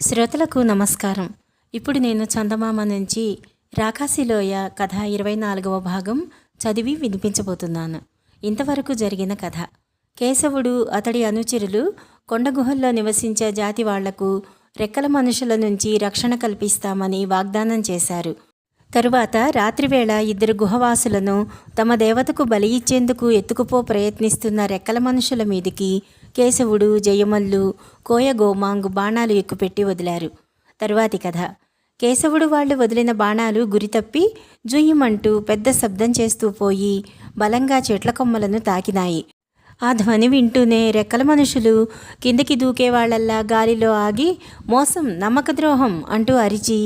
శ్రోతలకు నమస్కారం. ఇప్పుడు నేను చందమామ నుంచి రాకాసిలోయ కథ 24వ భాగం చదివి వినిపించబోతున్నాను. ఇంతవరకు జరిగిన కథ. కేశవుడు అతడి అనుచరులు కొండగుహల్లో నివసించే జాతి వాళ్లకు రెక్కల మనుషుల నుంచి రక్షణ కల్పిస్తామని వాగ్దానం చేశారు. తరువాత రాత్రివేళ 2 గుహవాసులను తమ దేవతకు బలి ఇచ్చేందుకు ఎత్తుకుపో ప్రయత్నిస్తున్న రెక్కల మనుషుల మీదికి కేశవుడు, జయమల్లు, కోయ గోమాంగ్ బాణాలు ఎక్కుపెట్టి వదిలారు. తరువాతి కథ. కేశవుడు వాళ్ళు వదిలిన బాణాలు గురితప్పి జుయ్యమంటూ పెద్ద శబ్దం చేస్తూ పోయి బలంగా చెట్ల కొమ్మలను తాకినాయి. ఆ ధ్వని వింటూనే రెక్కల మనుషులు కిందకి దూకేవాళ్లల్లా గాలిలో ఆగి మోసం, నమ్మకద్రోహం అంటూ అరిచి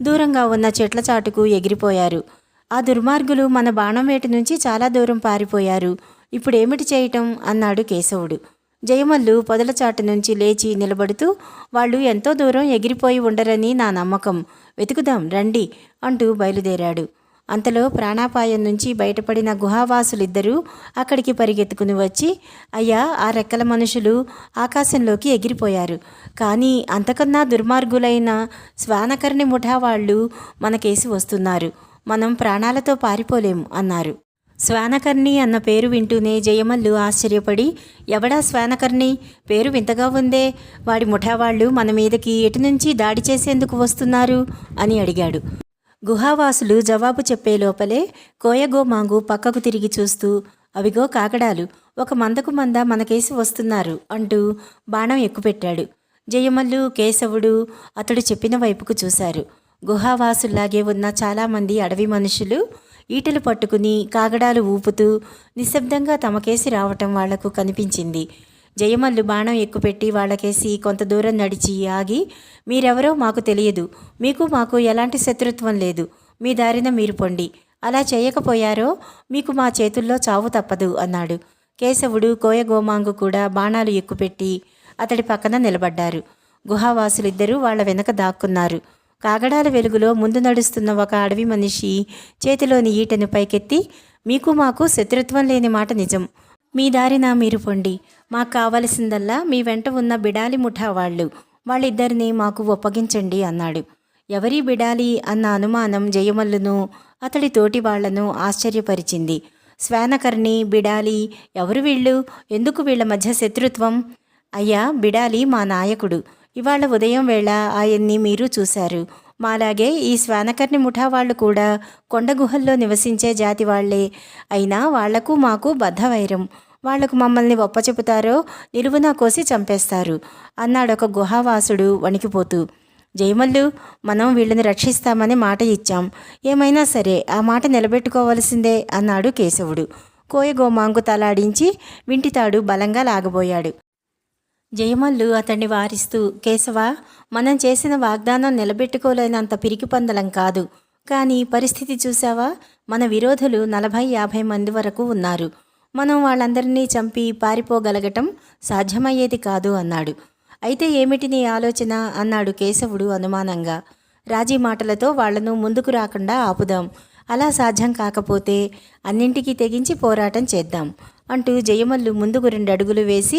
దూరంగా ఉన్న చెట్ల చాటుకు ఎగిరిపోయారు. ఆ దుర్మార్గులు మన బాణం వేటి నుంచి చాలా దూరం పారిపోయారు. ఇప్పుడేమిటి చేయటం అన్నాడు కేశవుడు. జయమల్లు పొదల చాటు నుంచి లేచి నిలబడుతూ, వాళ్ళు ఎంతో దూరం ఎగిరిపోయి ఉండరని నా నమ్మకం, వెతుకుదాం రండి అంటూ బయలుదేరాడు. అంతలో ప్రాణాపాయం నుంచి బయటపడిన గుహావాసులిద్దరూ అక్కడికి పరిగెత్తుకుని వచ్చి, అయ్యా, ఆ రెక్కల మనుషులు ఆకాశంలోకి ఎగిరిపోయారు. కానీ అంతకన్నా దుర్మార్గులైన శ్వానకర్ణి ముఠా వాళ్ళు మనకేసి వస్తున్నారు. మనం ప్రాణాలతో పారిపోలేం అన్నారు. శ్వానకర్ణి అన్న పేరు వింటూనే జయమల్లు ఆశ్చర్యపడి, ఎవడా శ్వానకర్ణి? పేరు వింతగా ఉందే. వాడి ముఠావాళ్ళు మన మీదకి ఎటు నుంచి దాడి చేసేందుకు వస్తున్నారు అని అడిగాడు. గుహావాసులు జవాబు చెప్పే లోపలే కోయగోమాంగు పక్కకు తిరిగి చూస్తూ, అవిగో కాకడాలు, ఒక మందకు మంద మనకేసి వస్తున్నారు అంటూ బాణం ఎక్కుపెట్టాడు. జయమల్లు, కేశవుడు అతడు చెప్పిన వైపుకు చూశారు. గుహావాసుల్లాగే ఉన్న చాలామంది అడవి మనుషులు ఈటలు పట్టుకుని కాగడాలు ఊపుతూ నిశ్శబ్దంగా తమకేసి రావటం వాళ్లకు కనిపించింది. జయమల్లు బాణం ఎక్కుపెట్టి వాళ్ళకేసి కొంత దూరం నడిచి ఆగి, మీరెవరో మాకు తెలియదు, మీకు మాకు ఎలాంటి శత్రుత్వం లేదు, మీ దారిన మీరు పొండి, అలా చేయకపోయారో మీకు మా చేతుల్లో చావు తప్పదు అన్నాడు. కేశవుడు, కోయగోమాంగు కూడా బాణాలు ఎక్కుపెట్టి అతడి పక్కన నిలబడ్డారు. గుహావాసులిద్దరూ వాళ్ల వెనక దాక్కున్నారు. కాగడాల వెలుగులో ముందు నడుస్తున్న ఒక అడవి మనిషి చేతిలోని ఈటను పైకెత్తి, మీకు మాకు శత్రుత్వం లేని మాట నిజం, మీ దారిన మీరు పొండి, మాకు కావలసిందల్లా మీ వెంట ఉన్న బిడాలి ముఠా వాళ్ళిద్దరినీ మాకు ఒప్పగించండి అన్నాడు. ఎవరి బిడాలి అన్న అనుమానం జయమల్లును అతడి తోటి వాళ్లను ఆశ్చర్యపరిచింది. శ్వానకర్ణి, బిడాలి, ఎవరు వీళ్ళు? ఎందుకు వీళ్ల మధ్య శత్రుత్వం? అయ్యా, బిడాలి మా నాయకుడు. ఇవాళ ఉదయం వేళ ఆయన్ని మీరు చూశారు. మాలాగే ఈ శ్వానకర్ణి ముఠా వాళ్ళు కూడా కొండగుహల్లో నివసించే జాతి వాళ్లే. అయినా వాళ్లకు మాకు బద్ధవైరం. వాళ్లకు మమ్మల్ని ఒప్పచెపుతారో నిలువునా కోసి చంపేస్తారు అన్నాడొక గుహావాసుడు వణికిపోతూ. జయమల్లు, మనం వీళ్ళని రక్షిస్తామని మాట ఇచ్చాం. ఏమైనా సరే ఆ మాట నిలబెట్టుకోవలసిందే అన్నాడు కేశవుడు. కోయగోమాంగు తలాడించి వింటితాడు బలంగా లాగబోయాడు. జయమల్లు అతన్ని వారిస్తూ, కేశవ, మనం చేసిన వాగ్దానం నిలబెట్టుకోలేనంత పిరికిపందలం కాదు. కానీ పరిస్థితి చూసావా? మన విరోధులు 40-50 మంది వరకు ఉన్నారు. మనం వాళ్ళందరినీ చంపి పారిపోగలగటం సాధ్యమయ్యేది కాదు అన్నాడు. అయితే ఏమిటి నీ ఆలోచన అన్నాడు కేశవుడు అనుమానంగా. రాజీ మాటలతో వాళ్లను ముందుకు రాకుండా ఆపుదాం. అలా సాధ్యం కాకపోతే అన్నింటికీ తెగించి పోరాటం చేద్దాం అంటూ జయమల్లు ముందుకు 2 అడుగులు వేసి,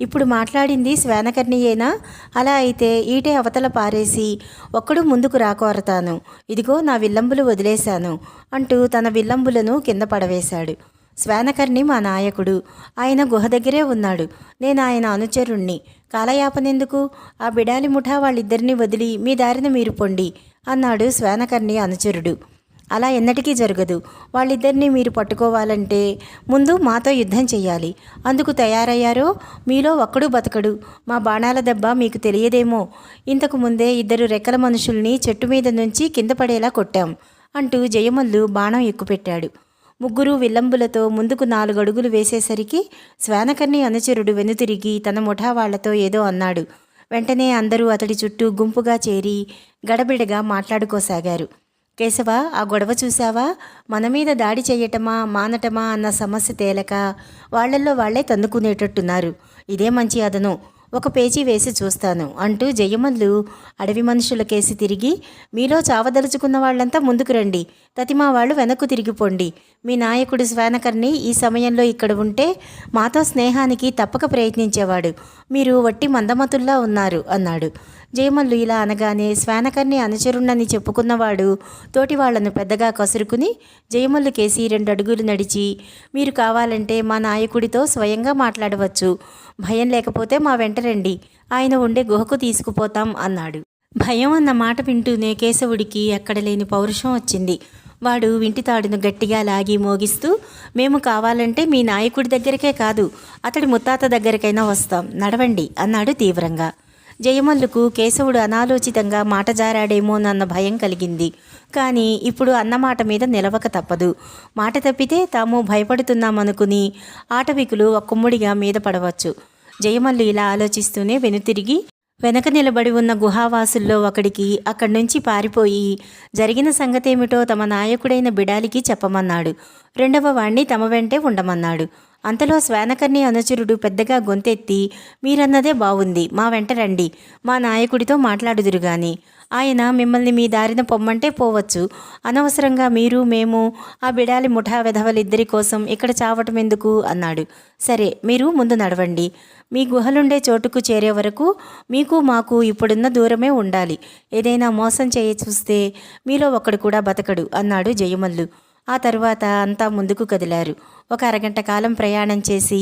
ఇప్పుడు మాట్లాడింది శ్వానకర్ణియేనా? అలా అయితే ఈటే అవతల పారేసి ఒక్కడు ముందుకు రాకోరతాను. ఇదిగో నా విల్లంబులు వదిలేశాను అంటూ తన విల్లంబులను కింద పడవేశాడు. శ్వానకర్ణి మా నాయకుడు. ఆయన గుహ దగ్గరే ఉన్నాడు. నేను ఆయన అనుచరుణ్ణి. కాలయాపనెందుకు? ఆ బిడాలి ముఠా వాళ్ళిద్దరినీ వదిలి మీ దారిన మీరు పొండి అన్నాడు శ్వానకర్ణి అనుచరుడు. అలా ఎన్నటికీ జరగదు. వాళ్ళిద్దరినీ మీరు పట్టుకోవాలంటే ముందు మాతో యుద్ధం చెయ్యాలి. అందుకు తయారయ్యారో మీలో ఒక్కడు బతకడు. మా బాణాల దెబ్బ మీకు తెలియదేమో. ఇంతకు ముందే 2 రెక్కల మనుషుల్ని చెట్టు మీద నుంచి కింద పడేలా కొట్టాం అంటూ జయమల్లు బాణం ఎక్కుపెట్టాడు. ముగ్గురు విల్లంబులతో ముందుకు 4 అడుగులు వేసేసరికి శ్వానకర్ణి అనుచరుడు వెనుతిరిగి తన ముఠా వాళ్లతో ఏదో అన్నాడు. వెంటనే అందరూ అతడి చుట్టూ గుంపుగా చేరి గడబిడగా మాట్లాడుకోసాగారు. కేశవ, ఆ గొడవ చూశావా? మన మీద దాడి చెయ్యటమా మానటమా అన్న సమస్య తేలక వాళ్లల్లో వాళ్లే తన్నుకునేటట్టున్నారు. ఇదే మంచి అదను. ఒక పేచీ వేసి చూస్తాను అంటూ జయమల్లు అడవి మనుషులకేసి తిరిగి, మీలో చావదలుచుకున్న వాళ్ళంతా ముందుకు రండి, తతిమా వాళ్ళు వెనక్కు తిరిగిపోండి. మీ నాయకుడు శ్వానకర్ణి ఈ సమయంలో ఇక్కడ ఉంటే మాతో స్నేహానికి తప్పక ప్రయత్నించేవాడు. మీరు వట్టి మందమతుల్లా ఉన్నారు అన్నాడు. జయమల్లు ఇలా అనగానే శ్వానకర్ణి అనుచరుణ్ణని చెప్పుకున్నవాడు తోటి వాళ్లను పెద్దగా కసురుకుని జయమల్లు కేసి 2 అడుగులు నడిచి, మీరు కావాలంటే మా నాయకుడితో స్వయంగా మాట్లాడవచ్చు, భయం లేకపోతే మా వెంట రండి, ఆయన ఉండే గుహకు తీసుకుపోతాం అన్నాడు. భయం అన్న మాట వింటూనే కేశవుడికి ఎక్కడ లేని పౌరుషం వచ్చింది. వాడు వింటి తాడును గట్టిగా లాగి మోగిస్తూ, మేము కావాలంటే మీ నాయకుడి దగ్గరికే కాదు, అతడి ముత్తాత దగ్గరికైనా వస్తాం, నడవండి అన్నాడు తీవ్రంగా. జయమల్లుకు కేశవుడు అనాలోచితంగా మాట జారాడేమోనన్న భయం కలిగింది. కానీ ఇప్పుడు అన్నమాట మీద నిలవక తప్పదు. మాట తప్పితే తాము భయపడుతున్నామనుకుని ఆటవికులు ఒక్కమ్ముడిగా మీద పడవచ్చు. జయమల్లు ఇలా ఆలోచిస్తూనే వెనుతిరిగి వెనక నిలబడి ఉన్న గుహావాసుల్లో ఒకడికి అక్కడి నుంచి పారిపోయి జరిగిన సంగతేమిటో తమ నాయకుడైన బిడాలికి చెప్పమన్నాడు. 2వ వాణ్ణి తమ వెంటే ఉండమన్నాడు. అంతలో శ్వానకర్ణి అనుచరుడు పెద్దగా గొంతెత్తి, మీరన్నదే బావుంది, మా వెంట రండి, మా నాయకుడితో మాట్లాడుదురుగాని, ఆయన మిమ్మల్ని మీ దారిన పొమ్మంటే పోవచ్చు, అనవసరంగా మీరు మేము ఆ బిడాలి ముఠా వెధవలిద్దరి కోసం ఇక్కడ చావటం ఎందుకు అన్నాడు. సరే, మీరు ముందు నడవండి, మీ గుహలుండే చోటుకు చేరే వరకు మీకు మాకు ఇప్పుడున్న దూరమే ఉండాలి, ఏదైనా మోసం చేయ చూస్తే మీలో ఒకడు కూడా బతకడు అన్నాడు జయమల్లు. ఆ తరువాత అంతా ముందుకు కదిలారు. ఒక అరగంట కాలం ప్రయాణం చేసి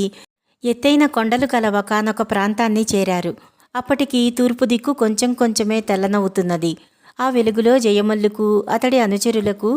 ఎత్తైన కొండలు కల ఒకానొక ప్రాంతాన్ని చేరారు. అప్పటికి తూర్పు దిక్కు కొంచెం కొంచెమే తెల్లనవుతున్నది. ఆ వెలుగులో జయమల్లుకు అతడి అనుచరులకు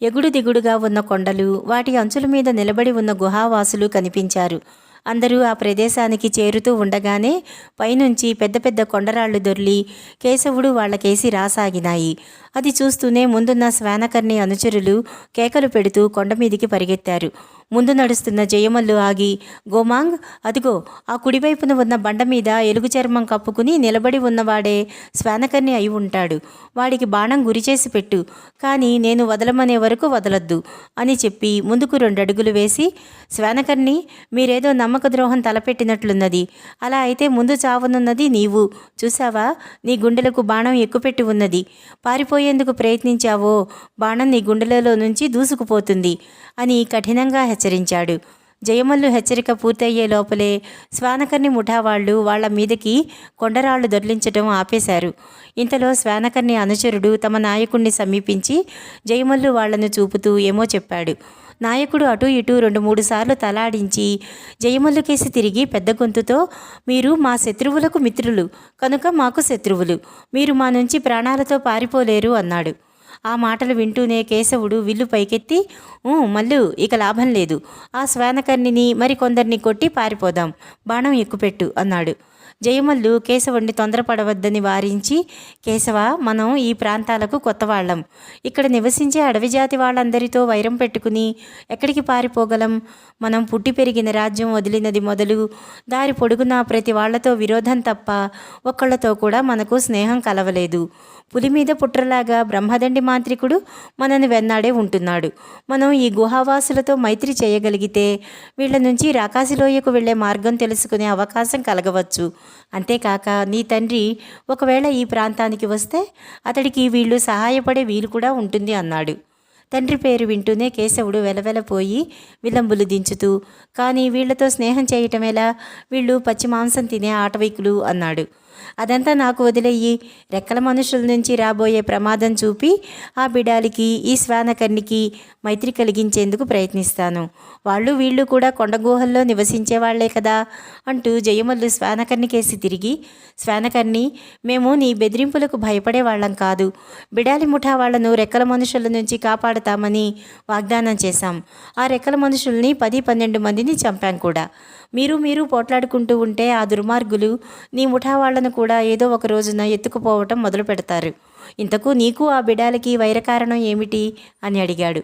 ఎగుడు దిగుడుగా ఉన్న కొండలు, వాటి అంచుల మీద నిలబడి ఉన్న గుహావాసులు కనిపించారు. అందరూ ఆ ప్రదేశానికి చేరుతూ ఉండగానే పైనుంచి పెద్ద పెద్ద కొండరాళ్లు దొర్లి కేశవుడు వాళ్లకేసి రాసాగినాయి. అది చూస్తూనే ముందున్న శ్వానకర్ణి అనుచరులు కేకలు పెడుతూ కొండమీదికి పరిగెత్తారు. ముందు నడుస్తున్న జయమల్లు ఆగి, గోమాంగ్, అదిగో ఆ కుడివైపున ఉన్న బండ మీద ఎలుగు చర్మం కప్పుకుని నిలబడి ఉన్నవాడే శ్వానకర్ణి అయి ఉంటాడు, వాడికి బాణం గురిచేసి పెట్టు, కానీ నేను వదలమనే వరకు వదలొద్దు అని చెప్పి ముందుకు 2 అడుగులు వేసి, శ్వానకర్ణి, మీరేదో నమ్మక ద్రోహం తలపెట్టినట్లున్నది, అలా అయితే ముందు చావనున్నది నీవు, చూసావా, నీ గుండెలకు బాణం ఎక్కుపెట్టి ఉన్నది, పారిపోయేందుకు ప్రయత్నించావో బాణం నీ గుండెలలో నుంచి దూసుకుపోతుంది అని కఠినంగా హెచ్చరించాడు. జయమల్లు హెచ్చరిక పూర్తయ్యే లోపలే శ్వానకర్ణి ముఠా వాళ్ళు వాళ్ల మీదకి కొండరాళ్లు దొర్లించటం ఆపేశారు. ఇంతలో శ్వానకర్ణి అనుచరుడు తమ నాయకుణ్ణి సమీపించి జయమల్లు వాళ్లను చూపుతూ ఏమో చెప్పాడు. నాయకుడు అటూ ఇటూ 2-3 సార్లు తలాడించి జయమల్లు కేసి తిరిగి పెద్ద గొంతుతో, మీరు మా శత్రువులకు మిత్రులు కనుక మాకు శత్రువులు, మీరు మా నుంచి ప్రాణాలతో పారిపోలేరు అన్నాడు. ఆ మాటలు వింటూనే కేశవుడు విల్లు పైకెత్తి, మల్లు, ఇక లాభం లేదు, ఆ శ్వానకర్ణిని మరికొందరిని కొట్టి పారిపోదాం, బాణం ఎక్కుపెట్టు అన్నాడు. జయమల్లు కేశవుడిని తొందరపడవద్దని వారించి, కేశవ, మనం ఈ ప్రాంతాలకు కొత్తవాళ్లం, ఇక్కడ నివసించే అడవి జాతి వాళ్ళందరితో వైరం పెట్టుకుని ఎక్కడికి పారిపోగలం, మనం పుట్టి పెరిగిన రాజ్యం వదిలినది మొదలు దారి పొడుగునా ప్రతి వాళ్లతో విరోధం తప్ప ఒక్కళ్లతో కూడా మనకు స్నేహం కలవలేదు. పులి మీద పుట్రలాగా బ్రహ్మదండి మాంత్రికుడు మనను వెన్నాడే ఉంటున్నాడు. మనం ఈ గుహావాసులతో మైత్రి చేయగలిగితే వీళ్ల నుంచి రాకాసిలోయకు వెళ్లే మార్గం తెలుసుకునే అవకాశం కలగవచ్చు. అంతేకాక నీ తండ్రి ఒకవేళ ఈ ప్రాంతానికి వస్తే అతడికి వీళ్ళు సహాయపడే వీలు కూడా ఉంటుంది అన్నాడు. తండ్రి పేరు వింటూనే కేశవుడు వెలవెలపోయి విలంబులు దించుతూ, కానీ వీళ్లతో స్నేహం చేయటమేలా, వీళ్ళు పచ్చి మాంసం తినే ఆటవికులు అన్నాడు. అదంతా నాకు వదిలేయి, రెక్కల మనుషుల నుంచి రాబోయే ప్రమాదం చూపి ఆ బిడాలికి ఈ శ్వానకర్ణికి మైత్రి కలిగించేందుకు ప్రయత్నిస్తాను, వాళ్ళు వీళ్ళు కూడా కొండగుహల్లో నివసించే వాళ్లే కదా అంటూ జయమల్లు శ్వానకర్ణికేసి తిరిగి, శ్వానకర్ణి, మేము నీ బెదిరింపులకు భయపడే వాళ్ళం కాదు, బిడాలి ముఠా వాళ్లను రెక్కల మనుషుల నుంచి కాపాడుతామని వాగ్దానం చేశాం. ఆ రెక్కల మనుషుల్ని 10-12 మందిని చంపాం కూడా. మీరు పోట్లాడుకుంటూ ఉంటే ఆ దుర్మార్గులు నీ ముఠా వాళ్లను కూడా ఏదో ఒక రోజున ఎత్తుకుపోవటం మొదలు పెడతారు. ఇంతకు నీకు ఆ బిడాలికి వైరకారణం ఏమిటి అని అడిగాడు.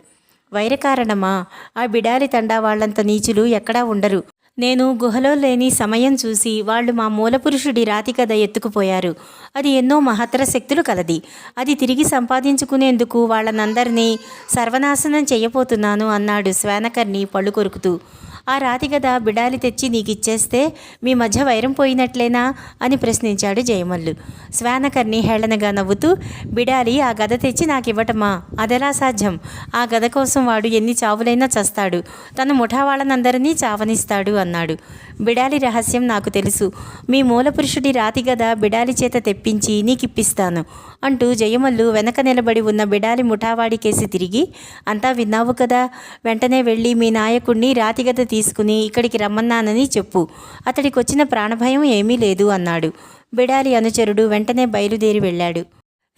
వైరకారణమా? ఆ బిడాలి తండా వాళ్లంత నీచులు ఎక్కడా ఉండరు. నేను గుహలో లేని సమయం చూసి వాళ్ళు మా మూలపురుషుడి రాతి కథ ఎత్తుకుపోయారు. అది ఎన్నో మహత్తర శక్తులు కలది. అది తిరిగి సంపాదించుకునేందుకు వాళ్ళనందరినీ సర్వనాశనం చెయ్యపోతున్నాను అన్నాడు శ్వానకర్ణి పళ్ళు కొరుకుతూ. ఆ రాతి గద బిడాలి తెచ్చి నీకిచ్చేస్తే మీ మధ్య వైరం పోయినట్లేనా అని ప్రశ్నించాడు జయమల్లు. శ్వానకర్ణి హేళనగా నవ్వుతూ, బిడాలి ఆ గద తెచ్చి నాకివ్వటమా? అదెలా సాధ్యం? ఆ గద కోసం వాడు ఎన్ని చావులైనా చస్తాడు. తన ముఠా వాళ్ళనందరినీ చావనిస్తాడు అన్నాడు. బిడాలి రహస్యం నాకు తెలుసు. మీ మూలపురుషుడి రాతి గద బిడాలి చేత తెప్పించి నీకిప్పిస్తాను అంటూ జయమల్లు వెనక నిలబడి ఉన్న బిడాలి ముఠావాడి కేసి తిరిగి, అంతా విన్నావు కదా, వెంటనే వెళ్ళి మీ నాయకుడిని రాతిగద తీసుకుని ఇక్కడికి రమ్మన్నానని చెప్పు. అతడికొచ్చిన ప్రాణభయం ఏమీ లేదు అన్నాడు. బిడాలి అనుచరుడు వెంటనే బయలుదేరి వెళ్ళాడు.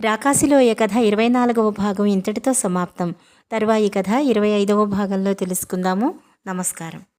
రాకాసిలోయ కథ 24వ భాగం ఇంతటితో సమాప్తం. తర్వాయి కథ 25వ భాగంలో తెలుసుకుందాము. నమస్కారం.